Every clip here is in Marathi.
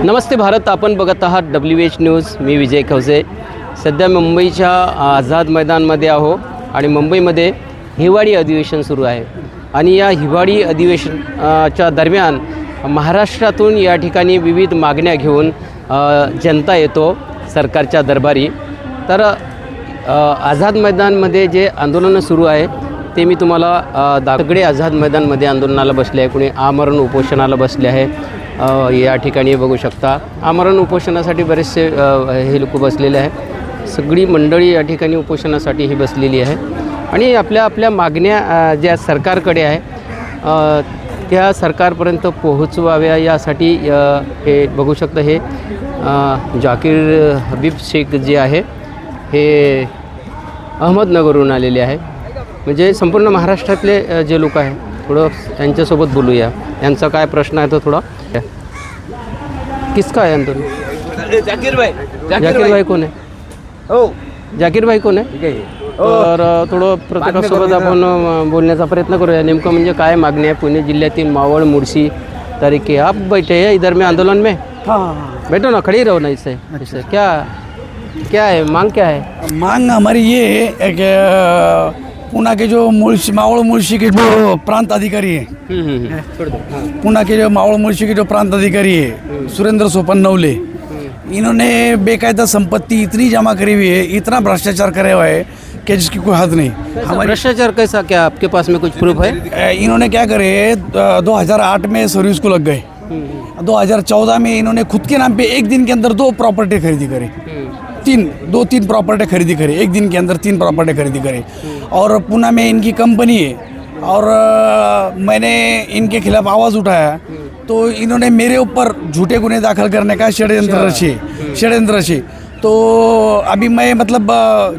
नमस्ते भारत, आपण बघत आहात WH न्यूज. मी विजय खवसे. सध्या मुंबईच्या आझाद मैदानमध्ये आहो आणि मुंबईमध्ये हिवाळी अधिवेशन सुरू आहे आणि या हिवाळी अधिवेशनाच्या दरम्यान महाराष्ट्रातून या ठिकाणी विविध मागण्या घेऊन जनता येतो सरकारच्या दरबारी. तर आझाद मैदानमध्ये जे आंदोलनं सुरू आहे ते मी तुम्हाला सगळे आझाद मैदानमध्ये आंदोलनाला बसले आहे. कुणी आमरण उपोषणाला बसले आहे. या ठिकाणी बघू शकता आमरण उपोषणासाठी बरेचसे हे लोक बसलेले आहे. सगळी मंडळी या ठिकाणी उपोषणासाठी ही बसलेली आहे आणि आपल्या आपल्या मागण्या ज्या सरकारकडे आहे त्या सरकारपर्यंत पोहोचवाव्या यासाठी हे बघू शकता. हे जाकीर हबीब शेख जे आहे हे अहमदनगरहून आलेले आहे. म्हणजे संपूर्ण महाराष्ट्रातले जे लोक आहे थोडं त्यांच्यासोबत बोलूया. यांचा काय प्रश्न आहे तो थोडा. किसका आहे आंदोलन? जाकीर भाई कोण आहे? हो, जाकीर भाई कोण आहे? तर थोडं प्रत्येकासोबत आपण बोलण्याचा प्रयत्न करूया. नेमकं म्हणजे काय मागणी आहे पुणे जिल्ह्यातील मावळ मुळशी तरीके. आप बैठे हैं इधर में आंदोलन में? हाँ, बैठो ना, खड़ी रहो ना. इससे क्या है मांग? क्या है मांग? हमारी ये है कि पुणे के जो मावड़ मुळशी के जो प्रांत अधिकारी है, पुणे के जो मावड़ मुळशी के जो प्रांत अधिकारी है सुरेंद्र सोपन नवले, इन्होंने बेकायदा संपत्ति इतनी जमा करी हुई है, इतना भ्रष्टाचार करे हुआ है कि जिसकी कोई हद नहीं. हमारे भ्रष्टाचार कैसा? क्या आपके पास में कुछ प्रूफ है? इन्होंने क्या करे, 2008 में सर्विस को लग गए. 2014 में इन्होंने खुद के नाम पे एक दिन के अंदर 2 प्रॉपर्टी खरीदी करे. 3 प्रॉपर्टी खरीदी करे एक दिन के अंदर. 3 प्रॉपर्टी खरीदी करे. और पुणे में इनकी कंपनी है और मैंने इनके खिलाफ आवाज़ उठाया तो इन्होंने मेरे ऊपर झूठे गुने दाखिल करने का षड्यंत्र रचे. तो अभी मैं मतलब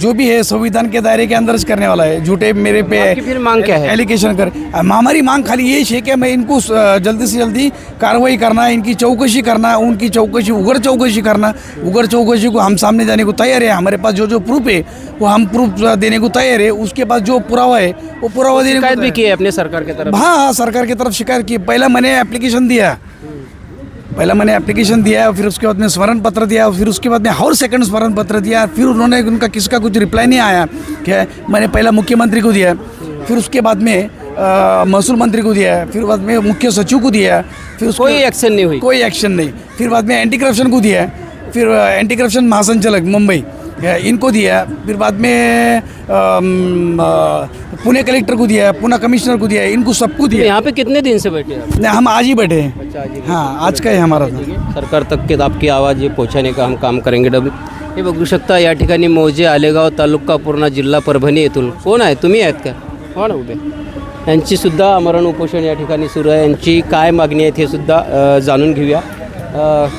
जो भी है संविधान के दायरे के अंदर करने वाला है. झूठे मेरे पे फिर मांग क्या है? एलिगेशन कर. हमारी मांग खाली यही है कि मैं इनको जल्दी से जल्दी कार्रवाई करना, इनकी चौकसी करना, उनकी चौकसी उग्र चौकसी करना. उग्र चौकसी को हम सामने जाने को तैयार है. हमारे पास जो प्रूफ है वो हम प्रूफ देने को तैयार है. उसके पास जो पुरावा है वो पुरावा देने को. शिकायत भी की है अपने सरकार की तरफ? हाँ, सरकार की तरफ शिकायत की. पहला मैंने एप्लीकेशन दिया, फिर उसके बाद में स्मरण पत्र दिया, फिर उसके बाद में और सेकंड स्मरण पत्र दिया. फिर उन्होंने उनका किसका कुछ रिप्लाई नहीं आया. क्या मैंने पहला मुख्यमंत्री को दिया, फिर उसके बाद में महसूल मंत्री को दिया, फिर बाद में मुख्य सचिव को दिया. फिर कोई एक्शन नहीं हुई? कोई एक्शन नहीं. फिर बाद में एंटी करप्शन को दिया, फिर एंटी करप्शन महासंचालक मुंबई इनको दिया. फिर बाद में पुणे कलेक्टर को दिया, पुणे कमिश्नर को दिया, इनको सबको दिया. यहाँ पे कितने दिन से बैठे हैं? नहीं, हम आज ही बैठे हैं. अच्छा, हाँ, आज का है हमारा. सरकार तक के आपकी आवाज़ ये पहुँचाने का हम काम करेंगे. हे बघू शकता या ठिकाणी मौजे आलेगाव तालुका पूर्णा जिल्हा परभणी येथून. कोण आहे? तुम्ही आहेत का? हो ना, उभे. यांची सुद्धा आमरण उपोषण या ठिकाणी सुरू आहे. यांची काय मागणी आहेत हे सुद्धा जाणून घेऊया.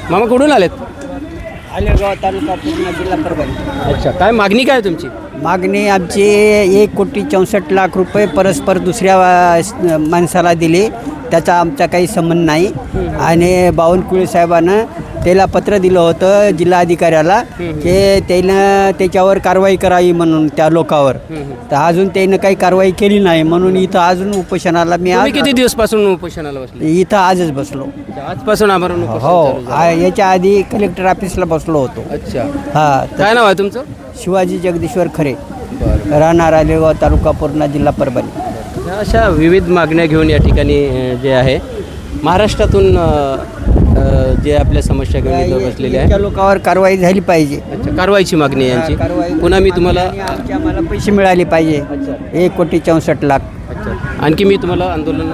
मामा कुठून आलेत? आलेगाव तालुका पूर्णा जिल्हा परभणी. अच्छा, काय मागणी काय तुमची? मागणी आमची 1,64,00,000 रुपये परस्पर दुसऱ्या माणसाला दिले, त्याचा आमचा काही संबंध नाही. आणि बावनकुळे साहेबांना त्याला पत्र दिलं होतं जिल्हाधिकाऱ्याला की त्यानं त्याच्यावर कारवाई करावी म्हणून त्या लोकांवर. तर अजून त्यानं काही कारवाई केली नाही म्हणून इथं अजून उपोषणाला मी आज. किती दिवसपासून उपोषणाला बसले? इथं आजच बसलो. आजपासून आमरण उपोषण? हो, याच्या आधी कलेक्टर ऑफिसला बसलो होतो. अच्छा, हां. काय नाव आहे तुमचं? शिवाजी जगदीश्वर खरे, राहणार आलेगाव तालुका पूर्णा जिल्हा परभणी. अशा विविध मागण्या घेऊन या ठिकाणी जे आहे महाराष्ट्रातून जे आपल्या समस्या घेऊन इथं बसलेले आहे. त्या लोकांवर कारवाई झाली पाहिजे. अच्छा, कारवाईची मागणी आहे यांची. पुन्हा मी तुम्हाला आम्हाला पैसे मिळाले पाहिजे. 1,64,00,000. अच्छा, आणखी मी तुम्हाला आंदोलन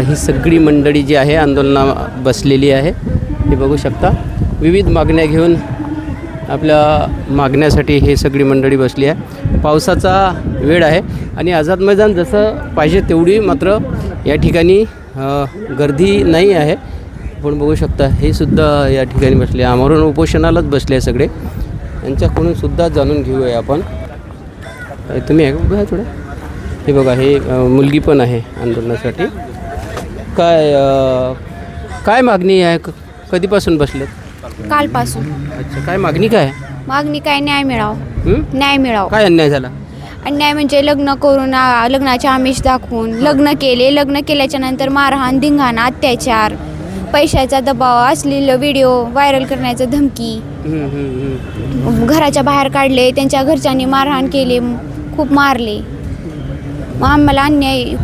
ही सगळी मंडळी जी आहे आंदोलना बसलेली आहे. हे बघू शकता विविध मागण्या घेऊन आपल्या मागण्यासाठी हे सगळी मंडळी बसली आहे. पावसाचा वेळ आहे आणि आझाद मैदान जसं पाहिजे तेवढी मात्र या ठिकाणी गर्दी नाही आहे. आपण बघू शकता हे सुद्धा या ठिकाणी बसले, आमरण उपोषणालाच बसले आहे सगळे. यांच्याकडून सुद्धा जाणून घेऊया आपण. तुम्ही आहे बघा थोडं. हे बघा, हे मुलगी पण आहे आंदोलनासाठी. काय मागणी आहे? कधीपासून बसलेत? कालपासून. अच्छा, काय मागणी काय? मागणी काय? न्याय मिळावं. न्याय मिळावं. काय अन्याय झाला? अन्याय म्हणजे लग्न करून लग्नाचे आमिष दाखवून लग्न केले, लग्न केल्याच्या नंतर मारहाण, धिंगाणा, अत्याचार, पैशाचा दबाव, अश्लील व्हिडिओ व्हायरल करण्याची धमकी, घराच्या बाहेर काढले, त्यांच्या घरच्यांनी मारहाण केले, खूप मारले. मग आम्हाला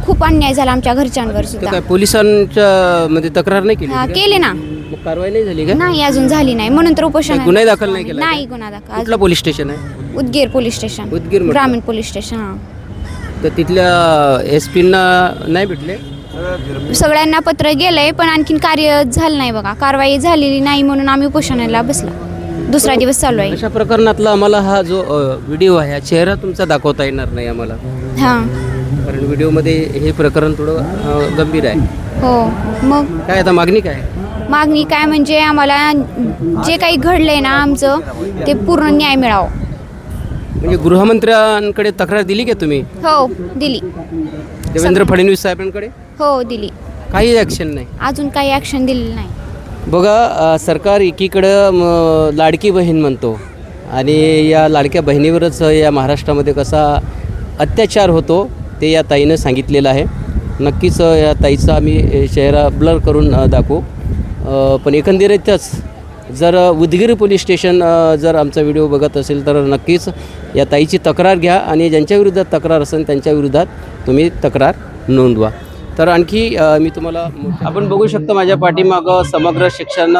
खूप अन्याय झाला आमच्या घरच्यांवर तर सुद्धा. काय पोलिसांच्या मध्ये तक्रार नाही केली हा का? केले ना, मग कारवाई नाही झाली का? नाही अजून झाली नाही, म्हणून तर उपोषण काय गुन्हा दाखल नाही केला का? नाही गुन्हा दाखल. कुठला पोलीस स्टेशन आहे? उदगीर पोलीस स्टेशन, उदगीर म्हटलं. ग्रामीण पोलीस स्टेशन. हा, तर तिथल्या SP-ना नाही भेटले? सगळ्यांना पत्र गेलंय पण आणखीन कार्य झालं नाही बघा, कारवाई झालेली नाही म्हणून आम्ही उपोषणाला बसला. दुसरा दिवस चालू आहे. अशा प्रकरणातला आम्हाला हा जो व्हिडिओ आहे, हा चेहरा तुमचा दाखवता येणार नाही आम्हाला, हां, कारण व्हिडिओमध्ये हे प्रकरण थोडं गंभीर आहे. हो. मग काय आता मागणी काय? मागणी काय म्हणजे आम्हाला जे काही घडलंय ना आमचं ते पूर्ण न्याय मिळावं. म्हणजे गृहमंत्र्यांकडे तक्रार दिली का तुम्ही? हो दिली. देवेंद्र फडणवीस साहेबांकडे? हो दिली. काही ॲक्शन नाही. अजून काही ॲक्शन दिलेलं नाही. बघा, सरकार एकीकडं लाडकी बहीण म्हणतो आणि या लाडक्या बहिणीवरच या महाराष्ट्रामध्ये कसा अत्याचार होतो ते या ताईनं सांगितलेलं आहे. नक्कीच या ताईचा आम्ही चेहरा ब्लर करून दाखवू. पण एकंदरीतच जर उदगीर पोलीस स्टेशन जर आमचा व्हिडिओ बघत असेल तर नक्कीच या ताईची तक्रार घ्या आणि ज्यांच्या विरोधात तक्रार असेल त्यांच्या विरोधात तुम्ही तक्रार नोंदवा. तर आणखी मी तुम्हाला आपण बघू शकता माझ्या पाठीमागं समग्र शिक्षण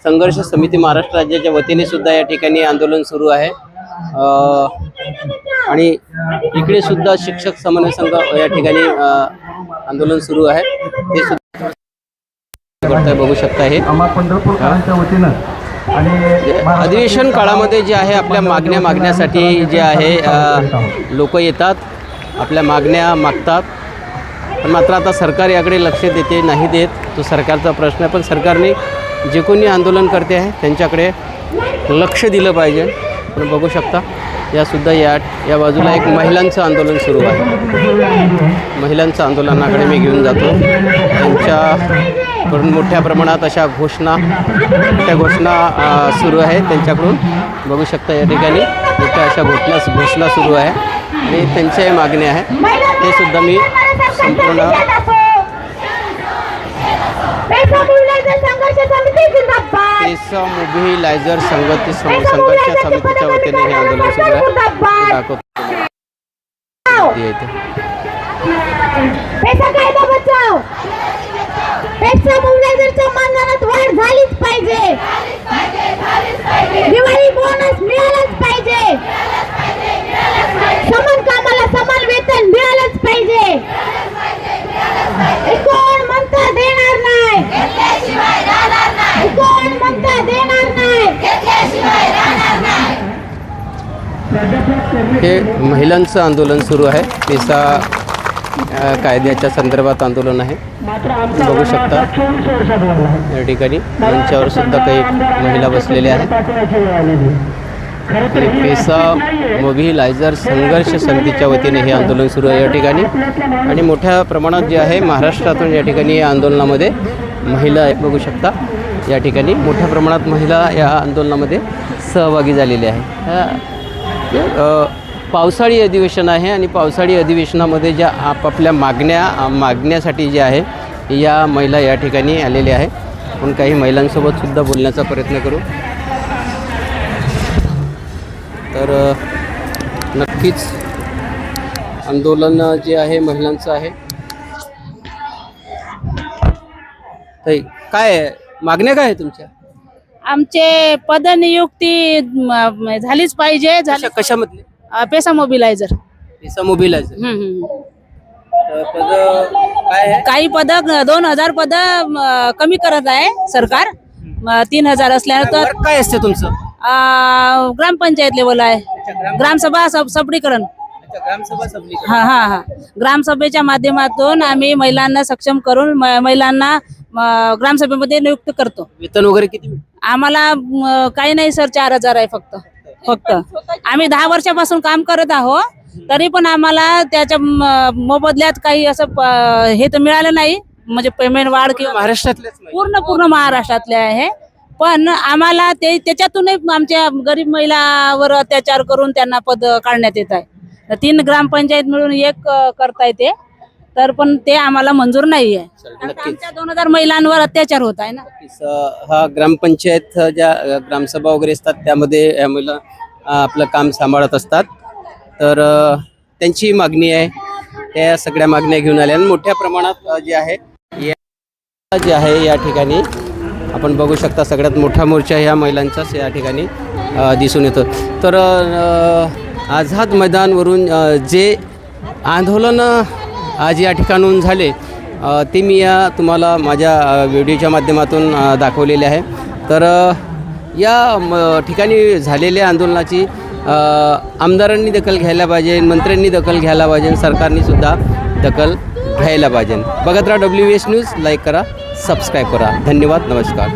संघर्ष समिती महाराष्ट्र राज्याच्या वतीने सुद्धा या ठिकाणी आंदोलन सुरू आहे. आणि इकडे सुद्धा शिक्षक समन्वय संघ या ठिकाणी आंदोलन सुरू आहे. ते सुद्धा बघू शकता. हे अधिवेशन काळामध्ये जे आहे आपल्या मागण्यासाठी जे आहे लोक येतात, आपल्या मागण्या मागतात. पण मात्र आता सरकार याकडे लक्ष देते नाही देत तो सरकारचा प्रश्न आहे. पण सरकारने जे कोणी आंदोलन करते आहे त्यांच्याकडे लक्ष दिलं पाहिजे. पण बघू शकता यासुद्धा या बाजूला एक महिलांचं आंदोलन सुरू आहे. महिलांचं आंदोलनाकडे मी घेऊन जातो. त्यांच्याकडून मोठ्या प्रमाणात अशा घोषणा सुरू आहेत त्यांच्याकडून. बघू शकता या ठिकाणी मोठ्या अशा घोषणा सुरू आहे आणि त्यांच्या मागण्या आहे ते सुद्धा मी संपूर्ण पेसा मोबिलायझर संघर्ष समितीच्या वतीने हे आंदोलन सुरू आहे. दाखवतो पैसा कायदा बचाव. पेसा मोबिलायझरच्या मानधनात वाढ झालीच पाहिजे. दिवाळी बोनस मिळालाच पाहिजे. समान कामाला समान वेतन मिळालंच पाहिजे. कोण म्हणता देणार नाही. कोण म्हणता देणार नाही. हे महिलांचं आंदोलन सुरू आहे. पेसा कायद्याच्या संदर्भात आंदोलन आहे. बघू शकता या ठिकाणी मंचावर सुद्धा काही महिला बसलेल्या आहेत. आणि पेसा मोबिलायझर संघर्ष समितीच्या वतीने हे आंदोलन सुरू आहे या ठिकाणी. आणि मोठ्या प्रमाणात जे आहे महाराष्ट्रातून या ठिकाणी या आंदोलनामध्ये महिला बघू शकता. या ठिकाणी मोठ्या प्रमाणात महिला या आंदोलनामध्ये सहभागी झालेल्या आहे. पावसाळी अधिवेशन आहे आणि पावसाळी अधिवेशनामध्ये ज्या आपापल्या मागण्यासाठी जे आहे या महिला या ठिकाणी आलेल्या आहे. आपण काही महिलांसोबत सुद्धा बोलण्याचा प्रयत्न करू. तर नक्कीच आंदोलन जे आहे महिलांचं आहे. ताई, काय आहे मागण्या, काय आहे तुमच्या? आमचे पदनियुक्ती झालीच पाहिजे. कशामधले? पेसा मोबिलायझर. पेसा मोबिलायझर पद काय आहे? काही पद 2000 पद कमी करत आहे सरकार. 3000 असल्यानंतर वर्क काय असते तुमचं? ग्रामपंचायत लेवल आहे. ग्रामसभा सबलीकरण. ग्रामसभा सबलीकरण. हा. ग्रामसभेच्या माध्यमातून आम्ही महिलांना सक्षम करून महिलांना ग्रामसभेमध्ये नियुक्त करतो. वेतन वगैरे किती मिळतं? आम्हाला काही नाही सर, 4000 आहे फक्त. आम्ही 10 वर्षापासून काम करत आहोत, तरी पण आम्हाला त्याच्या मोबदल्यात काही असं हे तर मिळालं नाही. म्हणजे पेमेंट वाढ किंवा महाराष्ट्रातलेच पूर्ण महाराष्ट्रातले आहे. पण आम्हाला त्याच्यातूनही आमच्या गरीब महिलावर अत्याचार करून त्यांना पद काढण्यात येत आहे. तर 3 ग्रामपंचायत मिळून एक करता येते, तर पण ते आम्हाला मंजूर नाही आहे. नक्कीच. आमच्या 2000 महिलांवर अत्याचार होत आहे ना. हा ग्रामपंचायत ज्या ग्रामसभा वगैरे असतात त्यामध्ये या महिला आपलं काम सांभाळत असतात. तर त्यांची मागणी आहे, त्या सगळ्या मागण्या घेऊन आल्या आणि मोठ्या प्रमाणात जे आहे या ठिकाणी आपण बघू शकता सगळ्यात मोठा मोर्चा ह्या महिलांचाच या ठिकाणी दिसून येतो. तर आझाद मैदानवरून जे आंदोलन आज या ठिकाणून झाले ते मी तुम्हाला माझ्या व्हिडिओच्या माध्यमातून दाखवलेले आहे. तर या ठिकाणी झालेल्या आंदोलनाची आमदारांनी दखल घ्यायला पाहिजे, मंत्र्यांनी दखल घ्यायला पाहिजे, सरकारने सुद्धा दखल घ्यायला पाहिजे. बघत राहा WH न्यूज. लाईक करा, सबस्क्राईब करा. धन्यवाद. नमस्कार.